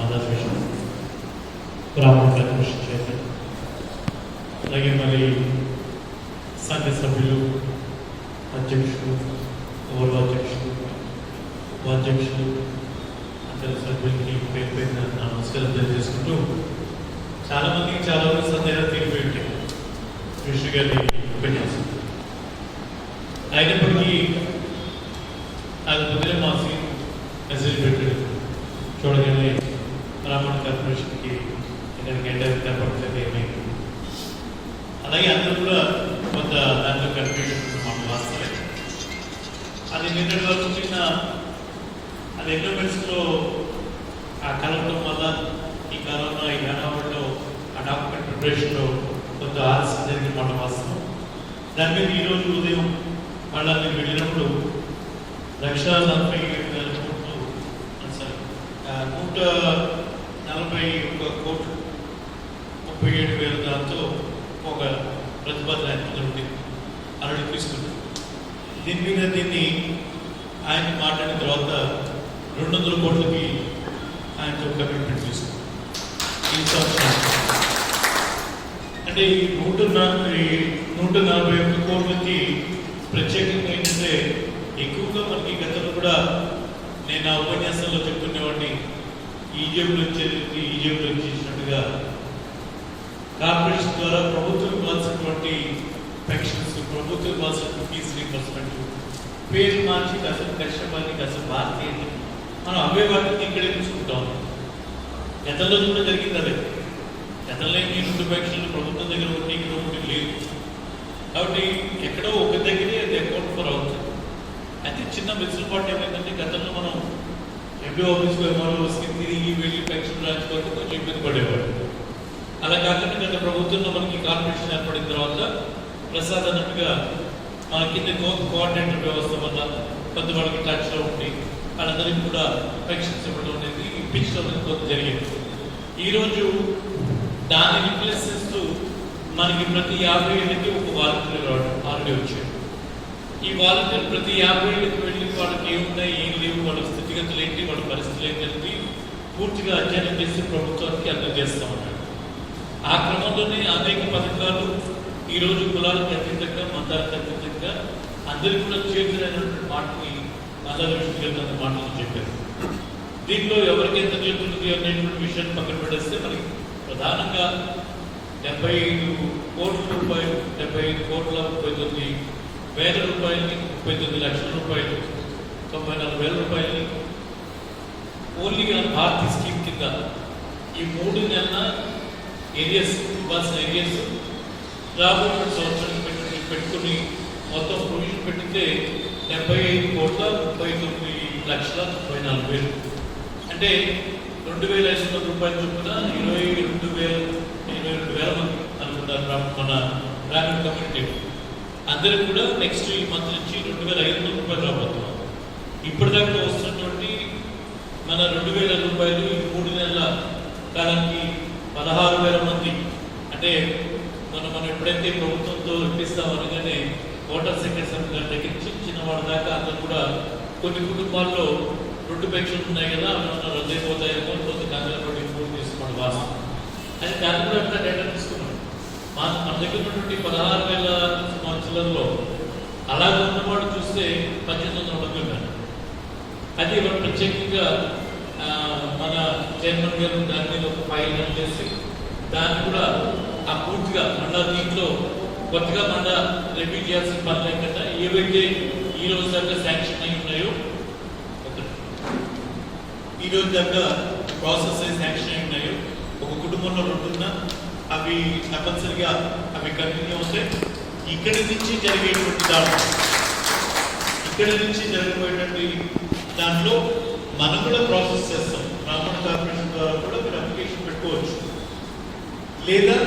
Mother విషయం బ్రాహ్మణ కృషి చేశారు. అలాగే మరి సంఘ సభ్యులు, అధ్యక్షులు, గౌరవ అధ్యక్షులు, ఉపాధ్యక్షులు, అందరి సభ్యులకి పేరు పేరున నమస్కారం తెలియజేసుకుంటూ, చాలామందికి చాలా వరకు సందేహాలు తీరిపోయి ఉంటాయి కృష్ణ గారి ఉపన్యాసం. అయినప్పటికీ అది పొద్దున మాసి మెసేజ్ పెట్టాడు, చూడగానే బ్రాహ్మణ కార్పొరేషన్కి ఇక్కడికి ఎంటర్ కనపడలేదు ఏమైంది. అలాగే అందరూ కూడా కొంత దాంట్లో కన్ఫ్యూజన్ మాకు వాస్తవే. అది నిన్నటి వరకు చిన్న అది ఎండోమెంట్స్లో ఆ కలవడం వల్ల ఈ కరోనా ఈ హడావుడిలో ఆ డాక్యుమెంట్ ప్రిపరేషన్లో కొంత ఆలస్యం జరిగిన మాట వాస్తవం. దాని మీద ఈరోజు ఉదయం వాళ్ళని వెళ్ళినప్పుడు 1,47,000 కోట్లు 141 కోట్లు 37,000 దాంతో ఒక ప్రతిపాదన ఉంది అరడు తీసుకున్నాం. దీని మీద దీన్ని ఆయన మాట్లాడిన తర్వాత 200 కోట్లకి ఆయనతో కమిట్మెంట్ తీసుకున్నాం ఈ సంవత్సరం. అంటే ఈ 141 కోట్లకి ప్రత్యేకంగా ఏంటంటే ఎక్కువగా మనకి గతంలో కూడా నేను ఆ ఉపన్యాసంలో చెప్పుకునేవాడిని, ఈజీఎంలో చేసినట్టుగా కార్పొరేషన్ ద్వారా ప్రభుత్వం ఇవ్వాల్సినటువంటి పెన్షన్స్, ప్రభుత్వం ఇవ్వాల్సినటువంటి ఫీజు రీంబర్స్మెంట్, పేరు మార్చి అసలు కష్టపడి అసలు భారతీయ మనం అవే వాటిని ఇక్కడే తీసుకుంటాం. గతంలో కూడా జరిగింది అదే. గతంలో ఈ 2 పెన్షన్లు ప్రభుత్వం దగ్గర ఒకటి ఇక్కడ ఒకటి లేదు కాబట్టి ఎక్కడో ఒక దగ్గరే అది అకౌంట్ ఫర్ అవుతుంది. అయితే చిన్న వెసులుబాటు ఏమైందంటే గతంలో మనం ఎంపీ ఆఫీస్లో ఎంఆర్ఓస్కి తిరిగి వెళ్ళి పెన్షన్ రాయించుకోవడం కొంచెం ఇబ్బంది పడేవాడు. అలా కాకుండా గత ప్రభుత్వంలో మనకి కార్పొరేషన్ ఏర్పడిన తర్వాత ప్రసాద్ అన్నట్టుగా మన కింద కోఆర్డినేటర్ వ్యవస్థ వల్ల కొంత వాళ్ళకి టచ్లో ఉండి వాళ్ళందరికీ కూడా పెన్షన్స్ ఇవ్వడం అనేది ఇప్పించడం అనేది కొంత జరిగింది. ఈరోజు దాన్ని రిప్లేస్ చేస్తూ మనకి ప్రతి 50 ఏళ్ళకి ఒక వాలంటీర్ ఆల్రెడీ వచ్చాడు. ఈ వాలంటీర్ ప్రతి 50 ఏళ్ళకి వెళ్ళి వాళ్ళకి ఏమున్నాయి, ఏం లేవు, వాళ్ళ స్థితిగతులు ఏంటి, వాళ్ళ పరిస్థితులు ఏంటంటే పూర్తిగా అధ్యయనం చేసి ప్రభుత్వానికి అందజేస్తూ ఉన్నాడు. ఆ క్రమంలోనే అనేక పథకాలు ఈరోజు కులాలకు అతీతంగా, మతాలకు అతీతంగా అందరికీ కూడా చేతులైనటువంటి మాటని అందరూ మాటలు చెప్పారు. దీంట్లో ఎవరికి ఎంత చేతున్నది అనేటువంటి విషయాన్ని పక్కన పెడేస్తే మనకి ప్రధానంగా 75 కోట్ల రూపాయలు, 75,39,000 రూపాయలని, 39 లక్షల రూపాయలు, 94,000 రూపాయలని ఓన్లీ భారతీయ స్కీమ్ కింద ఈ 3 నెలల ఏరియాస్ ఇవ్వాల్సిన ఏరియాస్ రాబోయే సంవత్సరం పెట్టుకుని మొత్తం ప్రొవిజన్ పెట్టితే 75,39,34,000 అంటే 2,500 రూపాయలు చొప్పున 22,000 మంది అనుకుంటారు మన గ్రామీణ కమ్యూనిటీ. అందరికి కూడా నెక్స్ట్ ఈ మంత్ నుంచి 2,500 రూపాయలు రాబోతున్నాం. ఇప్పటిదాకా వస్తున్నటువంటి మన 2,000 రూపాయలు ఈ 3 నెలల కాలానికి 16,000 మంది, అంటే మనం ఎప్పుడైతే ప్రభుత్వంతో ఇప్పిస్తామనగానే ఓటర్ సెక్రటరీ దగ్గర నుంచి చిన్నవాడి దాకా అందరూ కూడా కొన్ని కుటుంబాల్లో 2 పెన్షన్లు ఉన్నాయి కదా, అవి రద్దయిపోతాయేమో కొంత కంగారు పడి ఫోన్ తీసుకోండి వాసం అది దాన్ని కూడా అట్లా డేటా తీసుకున్నాం. మన దగ్గర ఉన్నటువంటి 16,000 సంవత్సరాల్లో అలాగే ఉన్నవాడు చూస్తే 1,800 మంది ఉన్నారు. అది ఇవాళ ప్రత్యేకంగా మన చైర్మన్ గారు దాని మీద ఒక ఫైల్ రన్ చేసి దాన్ని కూడా ఆ పూర్తిగా మళ్ళా దీంట్లో కొత్తగా మళ్ళా రివ్యూ చేయాల్సిన పనులు ఏంటంటే ఏవైతే ఈ రోజు దాకా శాంక్షన్ అయి ఉన్నాయో, ఈ రోజు దాకా ప్రాసెస్ అయి శాంక్షన్ అయి ఉన్నాయో, ఒక కుటుంబంలో 2 ఉన్నా అవి తప్పనిసరిగా అవి కంటిన్యూ అవుతాయి. ఇక్కడి నుంచి జరిగేటువంటి జరగబోయేటువంటి దాంట్లో మనం కూడా ప్రాసెస్ చేస్తాం. బ్రాహ్మణ కార్పొరేషన్ ద్వారా కూడా మీరు అప్లికేషన్ పెట్టుకోవచ్చు, లేదా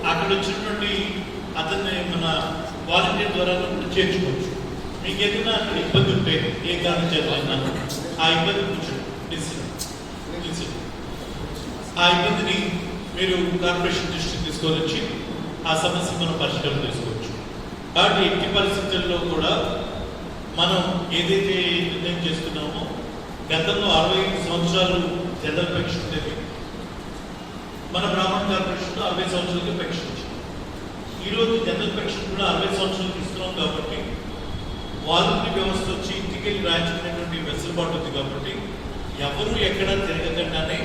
అక్కడ వచ్చినటువంటి అతన్ని మన వాలంటీర్ ద్వారా చేర్చుకోవచ్చు. మీకు ఏదైనా అక్కడ ఇబ్బంది ఉంటే ఏ కారణం చేయాలన్నా ఆ ఇబ్బంది కూర్చోండి, ఆ ఇబ్బందిని మీరు కార్పొరేషన్ దృష్టికి తీసుకొని వచ్చి ఆ సమస్య మనం పరిష్కారం చేసుకోవచ్చు. కాబట్టి ఎట్టి పరిస్థితుల్లో కూడా మనం ఏదైతే నిర్ణయం చేస్తున్నామో, గతంలో 65 సంవత్సరాలు జనరల్ పెన్షన్ ఉండేది, మన బ్రాహ్మణ కార్పొరేషన్లో 60 సంవత్సరాలకి పెన్షన్ వచ్చింది. ఈరోజు జనరల్ పెన్షన్ కూడా 60 సంవత్సరాలకి ఇస్తున్నాం కాబట్టి వాలంటరీ వ్యవస్థ వచ్చి ఇంటికి వెళ్ళి రాయించుకునేటువంటి వెసులుబాటు ఉంది కాబట్టి ఎవరు ఎక్కడ తిరగకుండానే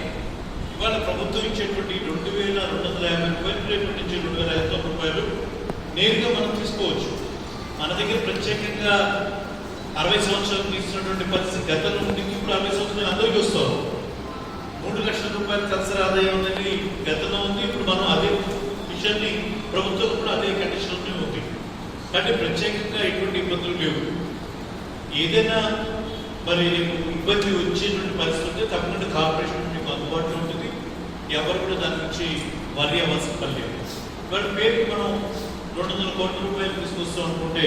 ఇవాళ ప్రభుత్వం ఇచ్చేటువంటి 2,250 రూపాయలు రేపు నుంచి 2,500 రూపాయలు నేరుగా మనం తీసుకోవచ్చు. మన దగ్గర ప్రత్యేకంగా 60 సంవత్సరాలు తీసుకున్నటువంటి పరిస్థితి గతంలో నుండి ఇప్పుడు 60 సంవత్సరాలు అందరికీ వస్తారు. 3 లక్షల రూపాయలు తలసరి ఆదాయం అనేది గతంలో ఉంది. ఇప్పుడు మనం అదే విషయాన్ని ప్రభుత్వం కూడా అదే కండిషన్లోనే ఉంది. కానీ ప్రత్యేకంగా ఎటువంటి ఇబ్బందులు లేవు. ఏదైనా మరి ఇబ్బంది వచ్చేటువంటి పరిస్థితి ఉంటే తప్పకుండా కార్పొరేషన్ మీకు అందుబాటులో ఉంటుంది. ఎవరు కూడా దాని నుంచి వరి అవ్వాల్సిన పని లేదు. ఇవాళ పేరుకి మనం 200 కోట్ల రూపాయలు తీసుకొస్తాం అనుకుంటే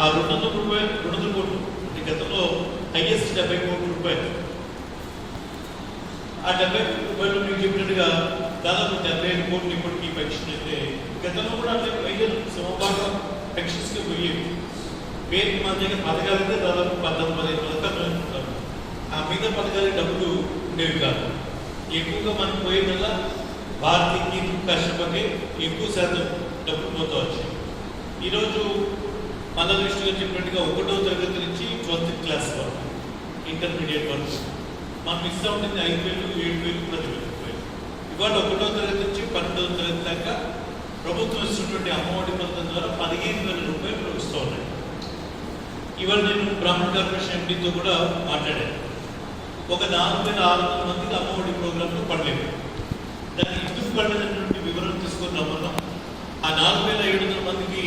ఆ 200 కోట్లు అంటే గతంలో హైయెస్ట్ 70 కోట్ల రూపాయలు. ఆ 70 కోట్ల రూపాయలు మీకు చెప్పినట్టుగా దాదాపు 75 కోట్లు ఇప్పటికీ పెన్షన్ అయితే గతంలో కూడా అంటే 5 సమభాగం పెన్షన్స్కి పోయేవి. పేరుకి మన దగ్గర పథకాలు అయితే దాదాపు 14-15 పథకాలు ఉంటారు. ఆ మిగతా పథకాలకి డబ్బులు ఉండేవి కాదు. ఎక్కువగా మనం పోయేదల్లా భారతీయ కష్టపడి ఎక్కువ శాతం డబ్బులు పోతూ వచ్చాయి. ఈరోజు మన దృష్టిగా చెప్పినట్టుగా 1వ తరగతి నుంచి 12th క్లాస్ వరకు ఇంటర్మీడియట్ వరకు మనం ఇస్తూ ఉంటుంది 5,000, 7,000, 10,000. ఇవాళ 1వ తరగతి నుంచి 12వ తరగతి దాకా ప్రభుత్వం ఇస్తున్నటువంటి అమ్మఒడి పథకం ద్వారా 15,000 రూపాయలు ఇస్తూ ఉన్నాయి. ఇవాళ నేను బ్రాహ్మణ కార్పొరేషన్ ఎంపీతో కూడా మాట్లాడాను. ఒక 4,600 మందికి అమ్మఒడి ప్రోగ్రాంలో పడలేదు. దాన్ని ఎందుకు పడలేదన్నటువంటి వివరం తీసుకొని రమ్మన్నాం. ఆ 4,700 మందికి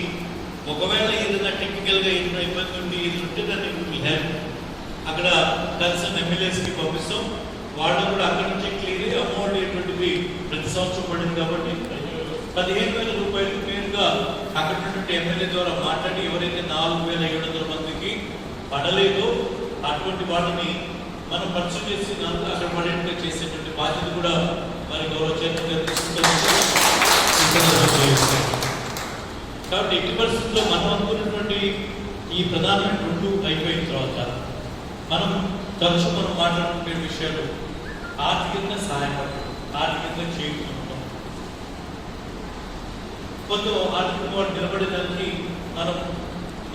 ఒకవేళ ఏదైనా టెక్నికల్గా ఏదైనా ఇబ్బంది ఉండి ఏది ఉంటే దాన్ని అక్కడ కన్సర్న్ ఎమ్మెల్యేస్కి పంపిస్తాం. వాళ్ళు కూడా అక్కడి నుంచి క్లియర్ అయ్యి అమ్మఒడి అటువంటిది ప్రతి సంవత్సరం పడింది కాబట్టి 15,000 రూపాయలు నేరుగా అక్కడ ఉన్నటువంటి ఎమ్మెల్యే ద్వారా మాట్లాడి ఎవరైతే 4,700 మందికి పడలేదో అటువంటి వాళ్ళని మనం పరిచయం చేసి అక్కడ పడేట్టుగా చేసేటువంటి బాధ్యత కూడా మరి గౌరవ చైర్మన్ గారు తీసుకుంటారు. కాబట్టి ఎట్టి పరిస్థితుల్లో మనం అనుకున్నటువంటి ఈ ప్రధానమైన 2 అయిపోయిన తర్వాత మనం తరచు మాట్లాడుకునే విషయాలు ఆర్థికంగా సహాయపడటం, ఆర్థికంగా చేయుకుంటాం. కొంత ఆర్థికంగా వాడు నిలబడేదానికి మనం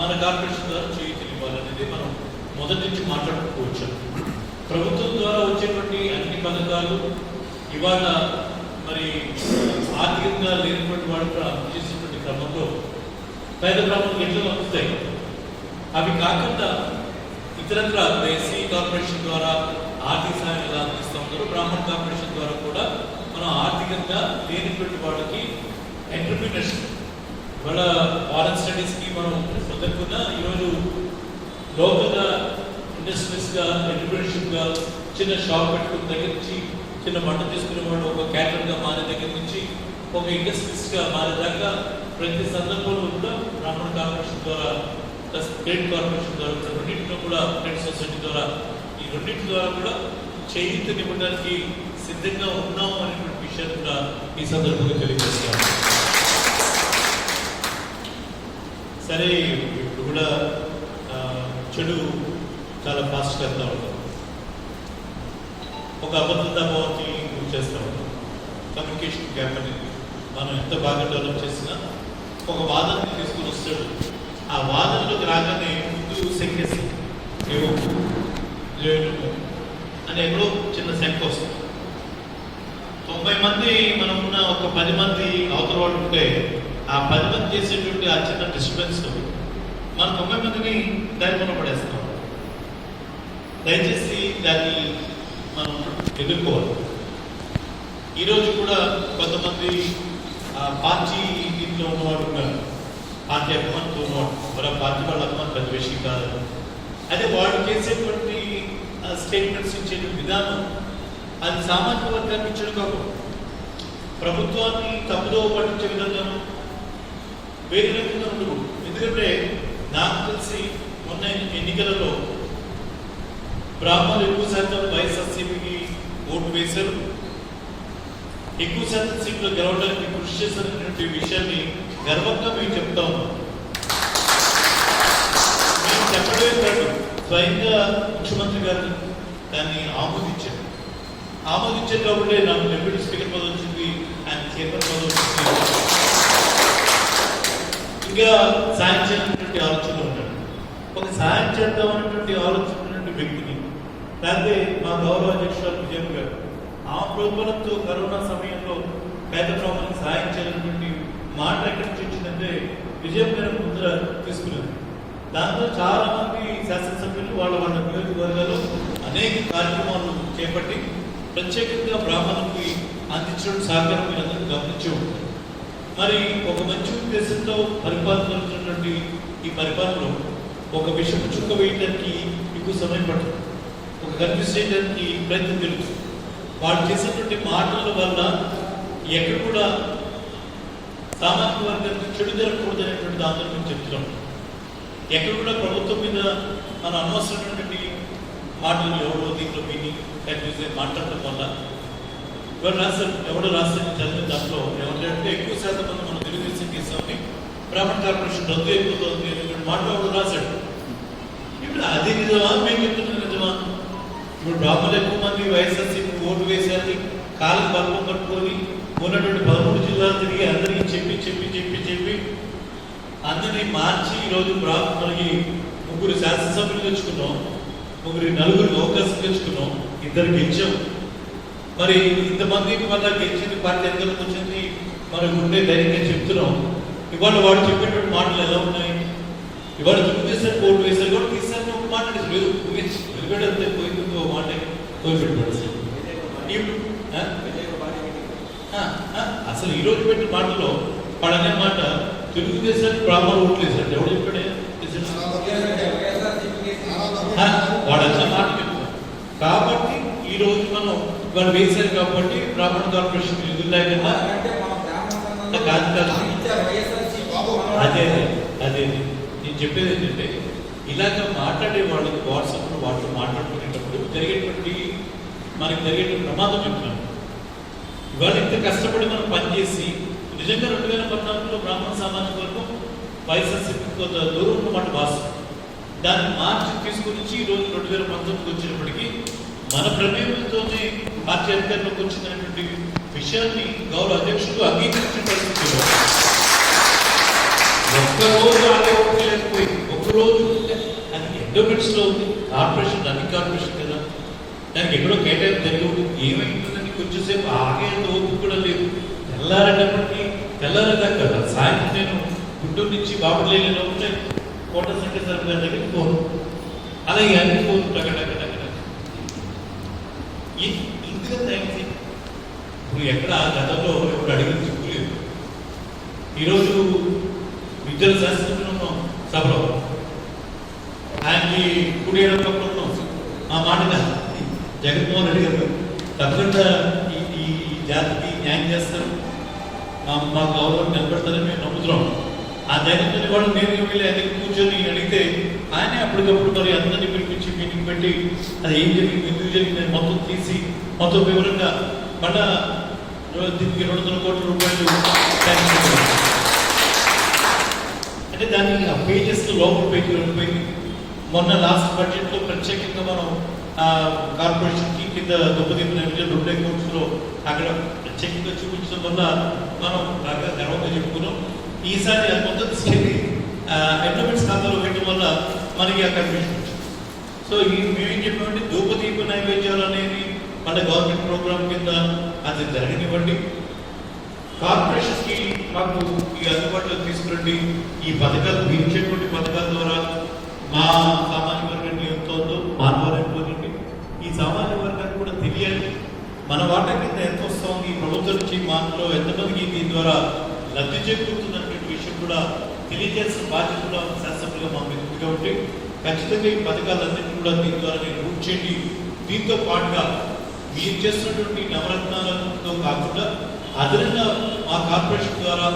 మన కార్పొరేషన్ ద్వారా ఇవ్వాలనేది మనం మొదటి నుంచి మాట్లాడుకోవచ్చు. ప్రభుత్వం ద్వారా వచ్చేటువంటి అన్ని పథకాలు ఇవాళ మరి ఆర్థికంగా లేనటువంటి వాళ్ళు అమలు చేసేటువంటి క్రమంలో పేద గ్రామాలకు ఎట్లా అందుతాయి. అవి కాకుండా ఇతరత్ర ఎస్సీ కార్పొరేషన్ ద్వారా ఆర్థిక సహాయం ఎలా అందిస్తూ ఉంటారో బ్రాహ్మణ కార్పొరేషన్ ద్వారా కూడా మనం ఆర్థికంగా లేనటువంటి వాళ్ళకి ఎంటర్ప్రినర్షిప్ వాళ్ళ ఫారెన్ స్టడీస్కి మనం వదలకుండా ఈరోజు లోకల్గా ఇండస్ట్రీస్గా ఎంటర్ప్రినర్షిప్గా చిన్న షాప్ పెట్టుకున్న దగ్గర నుంచి చిన్న వంట తీసుకునే వాళ్ళు ఒక క్యాటర్గా మారే దగ్గర నుంచి ఒక ఇండస్ట్రీస్గా మారేదాకా ప్రతి సందర్భంలో కూడా బ్రాహ్మణ కార్పొరేషన్ ద్వారా ప్లస్ క్రెడిట్ కార్పొరేషన్ ద్వారా రెండింటిలో కూడా క్రెడిట్ సొసైటీ ద్వారా ఈ రెండింటి ద్వారా కూడా చేయూతనివ్వడానికి సిద్ధంగా ఉన్నాము అనేటువంటి విషయాన్ని కూడా ఈ సందర్భంగా తెలియజేస్తాము. సరే, ఇప్పుడు కూడా చెడు చాలా ఫాస్ట్గా వెళ్తూ ఉంటాం. ఒక అబద్ధత భావాన్ని గురి చేస్తూ ఉంటాం. కమ్యూనికేషన్ గ్యాప్ అనేది మనం ఎంత బాగా డెవలప్ చేసినా ఒక వాదనని తీసుకుని వస్తాడు. ఆ వాదనలోకి రాగానే ముందు శంకేసి ఏమో అని ఎక్కడో చిన్న శంక వస్తుంది. 90 మంది మనం ఉన్న ఒక 10 మంది అవతల వాళ్ళు ఉంటే ఆ 10 మంది చేసేటువంటి ఆ చిన్న డిస్టర్బెన్స్ మనం 90 మందిని దారి పడేస్తాం. దయచేసి దాన్ని మనం ఎదుర్కోవాలి. ఈరోజు కూడా కొంతమంది పార్టీ దీంట్లో ఉన్నవాడు ఉన్నారు. పార్టీ అభిమానులతో ఉన్నవాడు మరి పార్టీ వాళ్ళ అభిమానులు పెద్ద విషయం కాదు. అదే వాళ్ళు చేసేటువంటి స్టేట్మెంట్స్ ఇచ్చే విధానం అది సామాజిక వర్గానికి ఇచ్చడం కాకుండా ప్రభుత్వాన్ని తప్పుదో పట్టించే విధంగాను వేరే రకంగా ఉండకూడదు. ఎందుకంటే నాకు తెలిసి మొన్న ఎన్నికలలో బ్రాహ్మణులు ఎక్కువ శాతం వైఎస్ఆర్సీపీకి ఓటు వేశారు. ఎక్కువ శాతం సీట్లు గెలవడానికి కృషి చేసినటువంటి విషయాన్ని గర్వంగా మేము చెప్తా ఉన్నాం. మేము చెప్పడమే కాదు, స్వయంగా ముఖ్యమంత్రి గారు దాన్ని ఆమోదించారు. ఆమోదించారు కాబట్టి నాకు డిప్యూటీ స్పీకర్ పదవి వచ్చింది, ఆయన చైర్మన్ పదవి వచ్చింది. ఇంకా సాయం చేయాలనేటువంటి ఆలోచనలు ఉంటాడు. ఒక సాయం చేద్దాం అనేటువంటి ఆలోచన వ్యక్తిని లేకపోతే మా గౌరవ అధ్యక్షురాలు విజయం గారు ఆ ప్రోత్సాహంతో కరోనా సమయంలో పేద బ్రాహ్మణులకు సాయం చేయాలనేటువంటి మాట ఎక్కడి నుంచి వచ్చిందంటే విజయం గారు ముద్ర తీసుకున్నారు. దాంతో చాలా మంది శాసనసభ్యులు వాళ్ళ నియోజకవర్గాల్లో అనేక కార్యక్రమాలు చేపట్టి ప్రత్యేకంగా బ్రాహ్మణులకి అందించడం సహకారం మీరందరూ గమనించే ఉంటారు. మరి ఒక మంచి ఉద్దేశంతో పరిపాలన జరుగుతున్నటువంటి ఈ పరిపాలనలో ఒక విషపు చుక్క వేయడానికి ఎక్కువ సమయం పడుతుంది, ఒక కన్ఫ్యూజ్ చేయడానికి ప్రయత్నం జరుగుతుంది. వాళ్ళు చేసినటువంటి మాటల వల్ల ఎక్కడ కూడా సామాజిక వర్గానికి చెడు జరగకూడదు అనేటువంటి దాంట్లో మేము చెప్తున్నాం. ఎక్కడ కూడా ప్రభుత్వం మీద మన అనవసరమైనటువంటి మాటలు ఎవరో దీంట్లో విని కన్ఫ్యూజ్ అయ్యి మాట్లాడటం వల్ల ఎవడో రాష్ట్రాన్ని చదివిన దాంట్లో ఎవరంటే ఎక్కువ శాతం మంది మనం తెలుగుదేశం చేసామని బ్రాహ్మణ కార్పొరేషన్ రద్దు అయిపోతుంది అనేటువంటి మాట ఎవరు రాశాడు. ఇప్పుడు అది నిజమా మేము చెప్తున్నది నిజమా? ఇప్పుడు బ్రాహ్మణులు ఎక్కువ మంది వైఎస్ఆర్సీపీ ఓటు వేసేది కాళ్ళకి బలం పట్టుకొని ఉన్నటువంటి 13 జిల్లాలు తిరిగి అందరికీ చెప్పి అందరినీ మార్చి ఈరోజు బ్రాహ్మణులకి 3 శాసనసభ్యులు తెచ్చుకున్నాం, 4 అవకాశం తెచ్చుకున్నాం, 2 గెలిచాం. మరి ఇంతమంది వల్ల గెలిచింది పార్టీ ఎంతకు వచ్చింది మనకు ఉండే ధైర్యంగా చెప్తున్నాం. ఇవాళ వాడు చెప్పేటువంటి మాటలు ఎలా ఉన్నాయి? ఇవాళ తెలుగుదేశం ఓటు వేసారు కూడా తీసాను ఒక మాట లేదు, వెలుగడంతే పోయింది మాట పోయిపెట్టాడు. అసలు ఈరోజు పెట్టిన మాటలో వాడనే మాట తెలుగుదేశానికి బ్రాహ్మణులు ఓట్లేసాడు. ఎవడు చెప్పాడే? వాడన్న మాట చెప్తారు. కాబట్టి ఈరోజు మనం వాళ్ళు వేశారు కాబట్టి బ్రాహ్మణ కార్పొరేషన్ నిధులు లేకుండా అదే నేను చెప్పేది ఏంటంటే ఇలాగ మాట్లాడే వాళ్ళకి వాట్సాప్లో వాటిలో మాట్లాడుకునేటప్పుడు మనకి జరిగేటువంటి ప్రమాదం చెప్తున్నాను. ఇవాళ ఇంత కష్టపడి మనం పనిచేసి నిజంగా 2014లో బ్రాహ్మణ సామాజిక వర్గం వైఎస్ఆర్సీపీ కొంత దూరం ఉన్నమాట భాష దాన్ని మార్చి తీసుకుని ఈరోజు 2019 వచ్చినప్పటికీ మన ప్రమేయంతోనే పార్టీ అధికారంలోకి వచ్చినటువంటి విషయాన్ని గౌరవ అధ్యక్షుడు అంగీకరించిన పరిస్థితిలో ఒక్కరోజు ఆగకపోయింది. ఒక్కరోజు అది ఎండోమెంట్స్ లో ఉంది, కార్పొరేషన్ అన్ని కార్పొరేషన్ కదా, దానికి ఎక్కడో కేటాయింపు జరిగి ఉంటుంది. ఏమైంటుందని కొంచెంసేపు ఆగేంత ఓపిక కూడా లేదు. తెల్లారేదాకా కదా సాయంత్రం నేను గుంటూరు నుంచి బాబులేలో ఉంటే కోట సంకేశ్వర గారి దగ్గరికి పోను, అలాగే అన్ని పోను ఇందుగా థ్యాంక్స్. ఇప్పుడు ఎక్కడ గతంలో ఎప్పుడు అడిగిన చెప్పులేదు. ఈరోజు విద్యల శాస్త్రంలో ఉన్నాం, సభలో ఆయనకి కుడియడంలో ఉన్నాం. ఆ మాటగా జగన్మోహన్ రెడ్డి గారు తప్పకుండా ఈ జాతికి న్యాయం చేస్తారు, మా గౌరవం నిలబెడతారని మేము నమ్ముతున్నాం. ఆ ధైర్యంతో కూడా నేను వెళ్ళి ఆయనకి కూర్చొని అడిగితే ఆయనే అప్పటికప్పుడు మరి అందరినీ పిలిపించి మీటింగ్ పెట్టి అది ఏం జరిగింది, ఎందుకు జరిగిందని మొత్తం తీసి మొత్తం వివరంగా మళ్ళా దీనికి 200 కోట్ల రూపాయలు అంటే దాన్ని ఆ పేజెస్ లోపల పేజీ వెళ్ళిపోయింది. మొన్న లాస్ట్ బడ్జెట్లో ప్రత్యేకంగా మనం కార్పొరేషన్కి కింద దొబ్బదీపు నైవేద్యం 2 కోట్స్లో అక్కడ ప్రత్యేకంగా చూపించడం వల్ల మనం బాగా గర్వంగా చెప్పుకున్నాం. ఈసారి అది మొత్తం తీసుకెళ్ళి ఎండోమెంట్స్ ఖాతాలో పెట్టడం వల్ల మనకి ఆ కన్ఫ్యూషన్ వచ్చింది. సో మేమేం చెప్పామంటే ధూపదీప నైవేద్యాలు అనేది మన గవర్నమెంట్ ప్రోగ్రామ్ కింద అది జరగనివ్వండి, కార్పొరేషన్కి మాకు ఈ అందుబాటులో తీసుకురండి. ఈ పథకాలు ఇచ్చేటువంటి పథకాల ద్వారా మా సామాన్య వర్గాన్ని ఎంత ఉందో మానవాళ్ళండి ఈ సామాన్య వర్గానికి కూడా తెలియాలి. మన వాటా కింద ఎంత వస్తుంది, ఈ ప్రభుత్వం నుంచి మాటలో ఎంతమందికి దీని ద్వారా లబ్ధి చేకూరుతున్నటువంటి విషయం కూడా తెలియజేసిన బాధ్యత కూడా శాసనసభ్యులుగా మా మీద ఉంది. కాబట్టి ఖచ్చితంగా ఈ పథకాలన్నింటినీ కూడా దీని ద్వారా నేను రూట్ చేయండి. దీంతో పాటుగా మీరు చేస్తున్నటువంటి నవరత్నాలతో కాకుండా అదనంగా మా కార్పొరేషన్ ద్వారా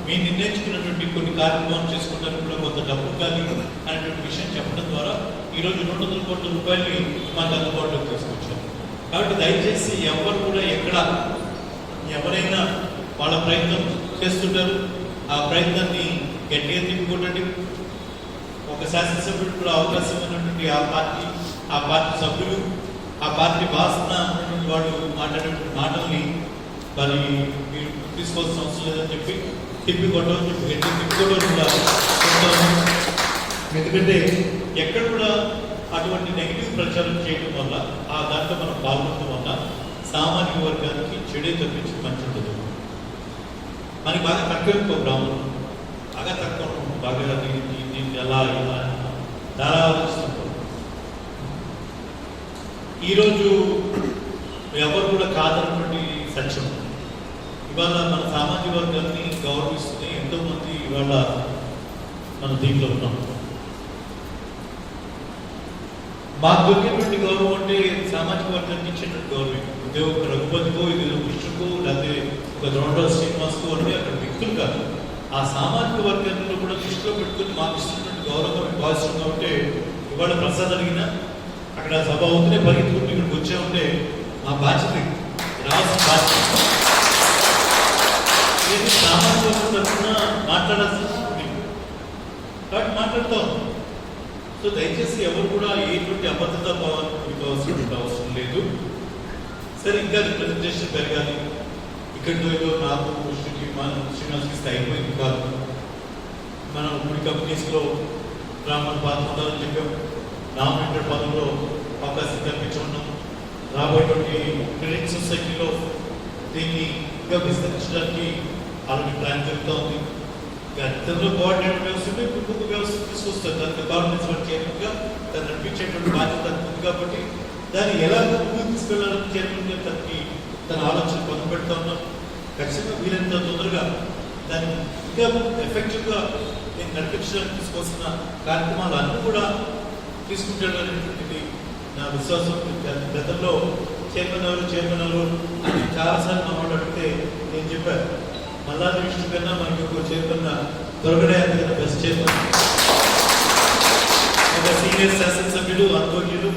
మేము నిర్ణయించుకున్నటువంటి కొన్ని కార్యక్రమాలు చేసుకోవడానికి కూడా కొంత డబ్బు కానీ అనేటువంటి విషయం చెప్పడం ద్వారా ఈరోజు 200 కోట్ల రూపాయలని మాకు అందుబాటులోకి తీసుకొచ్చారు. కాబట్టి దయచేసి ఎవరు కూడా ఎక్కడ ఎవరైనా వాళ్ళ ప్రయత్నం చేస్తుంటారు, ఆ ప్రయత్నాన్ని గట్టిగా తిప్పుకోండి. ఒక శాసనసభ్యుడు కూడా అవకాశం ఉన్నటువంటి ఆ పార్టీ సభ్యులు ఆ పార్టీ వాసన ఉన్నటువంటి వాళ్ళు మాట్లాడే మాటల్ని మరి మీరు తీసుకోవాల్సిన అవసరం లేదని చెప్పి తిప్పికొట్టమని చెప్పి గట్టి తిప్పికోవడం కూడా చెప్తాను. ఎందుకంటే ఎక్కడ కూడా అటువంటి నెగిటివ్ ప్రచారం చేయడం వల్ల ఆ దాంట్లో మనం పాల్గొనడం వల్ల సామాన్య వర్గానికి చెడే తప్పించి మంచి ఉంటుంది. మనకి బాగా తక్కువ బ్రాహ్మణులు బాగా తక్కువ బాగా దీన్ని ఎలా ఇలా చాలా ఆలోచిస్తుంటాం. ఈరోజు ఎవరు కూడా కాదన్నటువంటి సత్యం. ఇవాళ మన సామాజిక వర్గాన్ని గౌరవిస్తూనే ఎంతోమంది ఇవాళ మన దీంట్లో ఉన్నాం. మాకు దొరికేటువంటి గౌరవం అంటే సామాజిక వర్గానికి ఇచ్చేటువంటి గౌరవం. ఇదే ఒక రఘుపతికో, ఇది కృష్ణకో, లేకపోతే ఒక ద్రోణరాజు శ్రీనివాస్కో అంటే అక్కడ వ్యక్తులు కాదు. ఆ సామాజిక వర్గంలో కూడా దృష్టిలో పెట్టుకుని మాకు ఇస్తున్నటువంటి గౌరవం భావిస్తున్నాం. అంటే ఇవాళ ప్రసాద్ అడిగినా అక్కడ సభ అవుతూనే పరిగెత్తుకుంటూ ఇక్కడికి వచ్చామంటే మా బాధ్యత రావాల్సిన బాధ్యత. సామాజిక వర్గం తరఫున మాట్లాడాల్సిన కాబట్టి మాట్లాడుతాం. సో దయచేసి ఎవరు కూడా ఎటువంటి అబద్ధత భావానికి అవసరం లేదు. సరే, ఇంకా రిప్రజెంటేషన్ పెరగాలి. ఇక్కడితో ఏదో నాకు కృష్ణకి మన శ్రీనివాస్కి అయిపోయింది కాదు. మనం కొన్ని కంపెనీస్లో బ్రాహ్మణ పాత్ర ఉండాలని చెప్పాం. నామినేటెడ్ పదంలో అవకాశం కల్పించుకున్నాం. రాబోయేటువంటి క్రెడిట్ సొసైటీలో దీన్ని ఇంకా విస్తరించడానికి ఆల్రెడీ ప్లాన్ జరుగుతూ ఉంది. గతంలో కోఆర్డినేటర్ వ్యవస్థ ఇంకొక వ్యవస్థ తీసుకొస్తుంది. దానికి గవర్నెన్స్ చైర్మన్గా దాన్ని నడిపించేటువంటి బాధ్యత ఉంది. కాబట్టి దాన్ని ఎలా ముందుకు తీసుకెళ్లాలని చైర్మన్గా తన ఆలోచన పొందు పెడతా ఉన్నాం. ఖచ్చితంగా వీలైనంత తొందరగా దాన్ని ఇంకా ఎఫెక్టివ్గా నేను నడిపించడానికి తీసుకోవాల్సిన కార్యక్రమాలు అన్నీ కూడా తీసుకుంటాడనేటువంటిది నా విశ్వాసం. గతంలో చైర్మన్ ఎవరు అని చాలాసార్లు మా వాళ్ళు అడిగితే నేను చెప్పాను, మల్లాది విష్ణు కన్నా మనకి ఒక చైర్మన్ దొరకడే అందుకన్నా బెస్ట్ చైర్మన్. ఒక సీనియర్ శాసనసభ్యుడు, అనుభవజ్ఞుడు,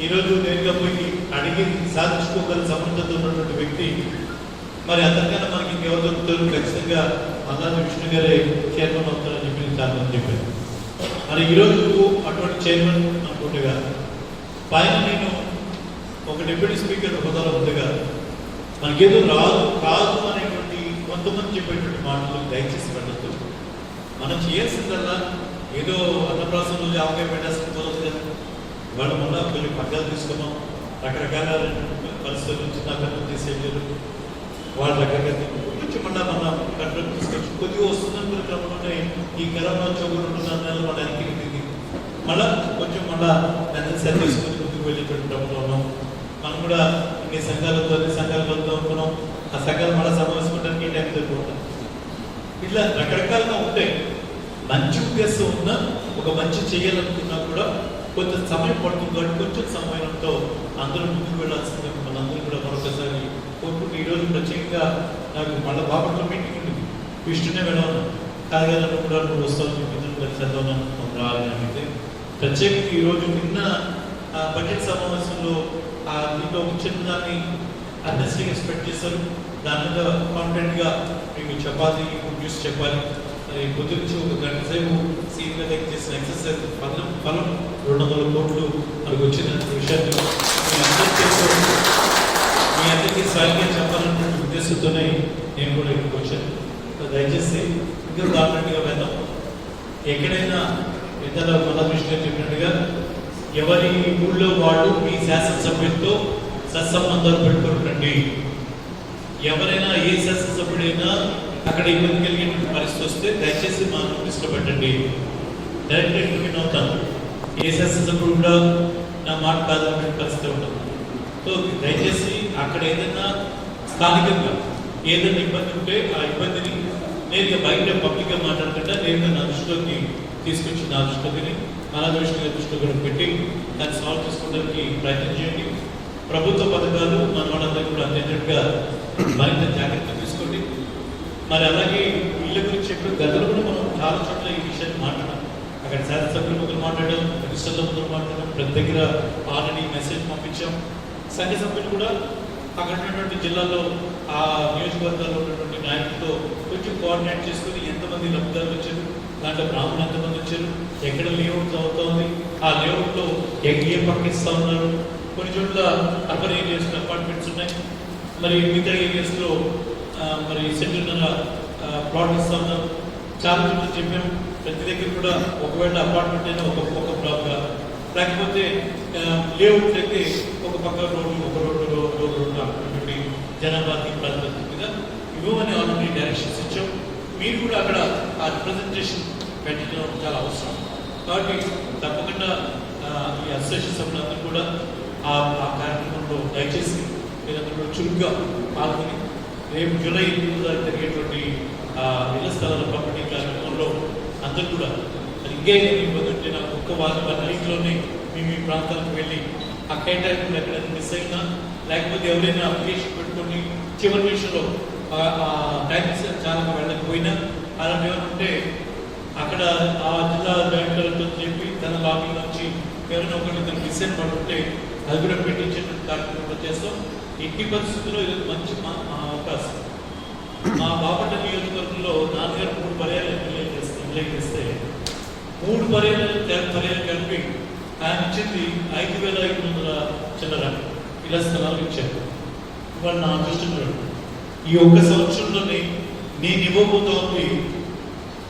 ఈరోజు నేరుగా పోయి అడిగి సాధించుకోగల సమర్థత ఉన్నటువంటి వ్యక్తి. మరి అంతకన్నా మనకి ఇంకెవరు దొరుకుతారు? ఖచ్చితంగా మల్లాది విష్ణు గారే చైర్మన్ అవుతారని చెప్పి చాలా మంది చెప్పారు. మరి ఈరోజు అటువంటి చైర్మన్ అనుకుంటుగా పైన నేను ఒక డిప్యూటీ స్పీకర్ హోదాలో ఉండగా మనకేదో రాదు కాదు అనేటువంటి కొంతమంది చెప్పేటువంటి మాటలు దయచేసి వెళ్ళదు. మనం చేయాల్సిందల్లా ఏదో అన్నప్రాసంలో ఆవకాయ పెట్టాల్సిన పోదు కదా. ఇవాళ మొన్న కొన్ని పగ్గాలు తీసుకున్నాం. రకరకాల పరిస్థితులు చిన్న తీసేయలేదు. వాళ్ళ రకరకాల కొంచెం మళ్ళీ మన కంట్రోల్ తీసుకొచ్చి కొద్దిగా వస్తుందని క్రమంలోనే ఈ కరోనా చోటు 2 నెలలు మన ఎక్కింది. మళ్ళా కొంచెం మళ్ళా దాన్ని సరి తీసుకొని ముందుకు వెళ్ళేటువంటి క్రమంలో ఉన్నాం. మనం కూడా ఇన్ని సంఘాలతో అనుకున్నాం. ఆ సంఘాలు మళ్ళీ సమావేశపడడానికి టైం సరిపోతాం. ఇట్లా రకరకాలుగా ఉంటాయి. మంచి ఉద్దేశం ఉన్న ఒక మంచి చేయాలనుకున్నా కూడా కొంత సమయం పడుతుంది. కాబట్టి కొంచెం సమయంతో అందరూ ముందుకు వెళ్ళాల్సిందే. మనందరూ కూడా మరొకసారి కోరుకుంటూ ఈరోజు ప్రత్యేకంగా నాకు మళ్ళీ బాపట్ల మీటింగ్ ఉంటుంది. విష్ణునే వెళ్ళాను. కాదు కూడా వస్తాను చదవను రావాలని అడిగితే ప్రత్యేకంగా ఈరోజు నిన్న బడ్జెట్ సమావేశంలో దీంట్లో చిన్న దాన్ని అన్నెసరీగా ఎక్స్పెక్ట్ చేశారు. దాని మీద కాన్ఫిడెంట్గా మీకు చెప్పాలి, న్యూస్ చెప్పాలి. పొద్దు నుంచి ఒక గంట సేపు సీనియర్ దగ్గర చేసిన ఎక్సర్సైజ్ ఫలం 200 కోట్లు మనకు వచ్చిన విషయాన్ని మీ అందరికీ స్వయంగా చెప్పాలనే ఉద్దేశంతోనే నేను కూడా ఇక్కడికి వచ్చాను. దయచేసి ఇంకా దారుణంగా వెళ్దాం. ఎక్కడైనా ఇతర మన దృష్టిగా చెప్పినట్టుగా ఎవరి ఊళ్ళో వాళ్ళు మీ శాసనసభ్యులతో సత్సంబంధాలు పెట్టుకుంటండి. ఎవరైనా ఏ శాసనసభ్యుడైనా అక్కడ ఇబ్బంది కలిగిన పరిస్థితి వస్తే దయచేసి మా దృష్టిలో పెట్టండి. డైరెక్ట్గా ఇంటికి అవుతాను. ఏ శాసనసభ్యుడు కూడా నా మాట కాదనే పరిస్థితి ఉంటుంది. సో దయచేసి అక్కడ ఏదైనా స్థానికంగా ఏదైనా ఇబ్బంది ఉంటే ఆ ఇబ్బందిని నేరుగా బయట పబ్లిక్గా మాట్లాడకుండా నేరుగా నా దృష్టిలోకి తీసుకొచ్చి నా దృష్టిలోకి మన దృష్టిలో కూడా పెట్టి దాన్ని సాల్వ్ చేసుకోవడానికి ప్రయత్నం చేయండి. ప్రభుత్వ పథకాలు మన వాళ్ళందరికీ కూడా అందేటట్టుగా మరింత జాగ్రత్త తీసుకోండి. మరి అలాగే వీళ్ళ గురించి చెప్పిన గతంలో కూడా మనం చాలా చోట్ల ఈ విషయాన్ని మాట్లాడాం. అక్కడ శాసనసభ్యులు మొదలు మాట్లాడాం, రిజిస్టర్లో మొదలు మాట్లాడాం, ప్రతి దగ్గర ఆల్రెడీ మెసేజ్ పంపించాం. సంఘ సభ్యులు కూడా అక్కడ ఉన్నటువంటి జిల్లాలో ఆ నియోజకవర్గాల్లో ఉన్నటువంటి నాయకులతో కొంచెం కోఆర్డినేట్ చేసుకుని ఎంతమంది లబ్ధిదారులు వచ్చారు, దాంట్లో బ్రాహ్మణులు ఎంతమంది వచ్చారు, ఎక్కడ లేఅవుట్ అవుతుంది, ఆ లేఅవుట్లో ఏ పక్క ఇస్తూ ఉన్నారు, కొన్ని చోట్ల అర్బన్ ఏరియాస్లో అపార్ట్మెంట్స్ ఉన్నాయి. మరి మిగతా ఏరియాస్లో మరి సెంట్రల్ ప్లాట్ ఇస్తా ఉన్నాం. చాలా చోట్ల చెప్పాం. ప్రతి దగ్గర కూడా ఒకవేళ అపార్ట్మెంట్ అయినా ఒక బ్లాక్గా, లేకపోతే లేఅవుట్ అయితే ఒక పక్క రోడ్డు ఒక రోడ్డు అటువంటి జనాభాకి ప్రాంతం మీద ఇవ్వమని ఆల్రెడీ డైరెక్షన్స్ ఇచ్చాం. మీరు కూడా అక్కడ ఆ రిప్రజెంటేషన్ పెట్టడం చాలా అవసరం. కాబట్టి తప్పకుండా ఈ అసోసియేషన్ సభ్యులందరూ కూడా ఆ కార్యక్రమంలో దయచేసి మీరందరూ కూడా చురుగ్గా పాల్గొని రేపు జూలై 8 జరిగేటువంటి ఇళ్ల స్థలాల పంపిణీ కార్యక్రమంలో అందరూ కూడా ఇంకే ఇబ్బంది ఉంటే నాకు ఒక్క వారం నైట్లోనే మేము ఈ ప్రాంతాలకు వెళ్ళి ఆ కేటాయింపులు ఎక్కడైనా మిస్ అయినా, లేకపోతే ఎవరైనా అప్లికేషన్ పెట్టుకొని చివరి నిమిషంలో టైమ్స్ చాలా వెళ్ళకపోయినా అలాంటి ఏమైనా ఉంటే అక్కడ ఆ జిల్లా జాయింట్ కలెక్టర్తో చెప్పి తన లాబీ నుంచి ఎవరైనా ఒకరిద్దరు మిస్ అయిన వాళ్ళు ఉంటే అది కూడా పెట్టించేటువంటి కార్యక్రమం చేస్తాం. ఎట్టి పరిస్థితుల్లో ఇది మంచి అవకాశం. మా బాపట్ల నియోజకవర్గంలో నాన్నగారు 3 పర్యాలు ఎమ్మెల్యే చేస్తే 3 పర్యాలు కలిపి ఆయన ఇచ్చింది 5,500 చిల్లర ఇళ్ల స్థలాలు ఇచ్చారు. ఇవాళ నా అదృష్టం చూడండి, ఈ ఒక్క సంవత్సరంలోనే నేను ఇవ్వబోతోంది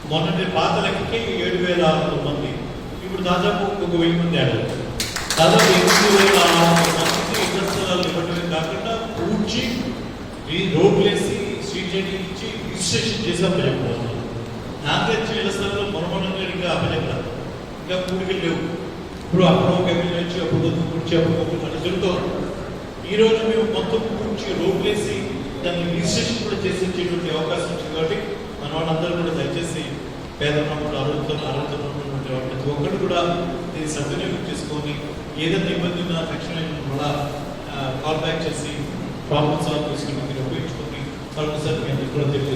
మొన్నటి పాత లెక్కకి 7,600 మంది, ఇప్పుడు దాదాపు ఒక 1000 మంది ఆడారు. దాదాపు 8,600 మందికి ఇళ్ల స్థలాలు ఇవ్వడమే కాకుండా పూడ్చి రోడ్లు వేసి స్ట్రీట్ లైటింగ్ ఇచ్చి రిజిస్ట్రేషన్ చేసి అప్పచెప్పుకోవాలి. నాకైతే ఇళ్ల స్థలంలో మొరమొనంగా ఇంకా అప్పచెప్పారు, ఇంకా పూడికి లేవు. ఇప్పుడు అప్పుడు ఒక ఎమ్మెల్యే వచ్చి అప్పుడు పూడ్చి అప్పుడు అట్లా జరుగుతుంది. ఈరోజు మేము మొత్తం పూడ్చి రోడ్లు వేసి దాన్ని రిజిస్ట్రేషన్ కూడా చేసేటువంటి అవకాశం వచ్చింది. కాబట్టి మన వాళ్ళందరూ కూడా దయచేసి పేదన్నప్పుడు ఆరోగ్యంలో ఉన్నటువంటి ప్రతి ఒక్కరు కూడా దీన్ని సద్వినియోగం చేసుకొని ఏదైనా ఇబ్బంది ఉన్నా తక్షణ మళ్ళా కాల్ బ్యాక్ చేసి ప్రాబ్లమ్ సాల్వ్ చేసుకుని మీరు ఉపయోగించుకొని మరొకసారి మేము కూడా తెలియజేస్తాం.